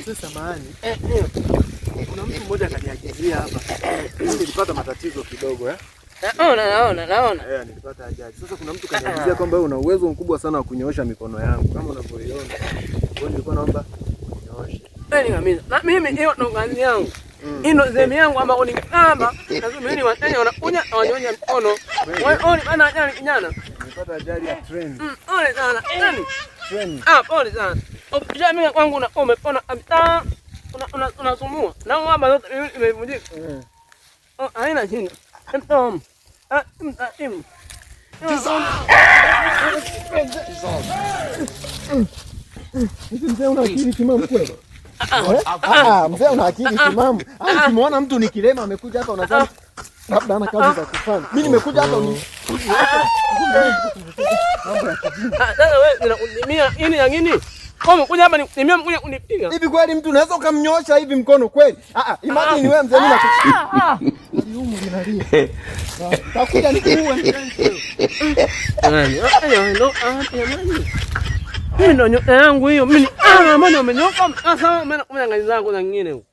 Mzee samahani. Kuna mtu mmoja kaniagizia hapa. Nilipata matatizo kidogo Naona. Nilipata ajali. Sasa kuna mtu kaniagizia kwamba wewe una uwezo mkubwa sana wa kunyoosha mikono yangu kama unavyoiona. Kwa nilikuwa naomba unyooshe. Na mimi hiyo ndo kazi yangu. Ino zemi yangu ambao ni kamba, lazima mimi Wakenya wanakuja wanyonya mkono. Wewe bana ajali kijana. Nilipata ajali ya train. Pole sana. Train. Pole sana. Ukija mimi kwangu na umepona kabisa. Unasumua. Na hapa zote imevunjika. Haina shida. Hivi mzee una akili timamu kweli? Mzee una akili timamu. Umeona mtu ni kilema amekuja hapa unasema labda ana kazi za kufanya. Mimi nimekuja hapa ni sasa wewe unanimia nini ya nini? Kama kuja hapa ni mimi mkuja kunipiga. Hivi kweli mtu unaweza ukamnyosha hivi mkono kweli? Imagine wewe mzee mimi aliumu linalia. Takuja nikuue. Mimi ndo nyota yangu hiyo. Mimi mbona umenyoka? Sasa mimi na ngazi zangu nyingine huko.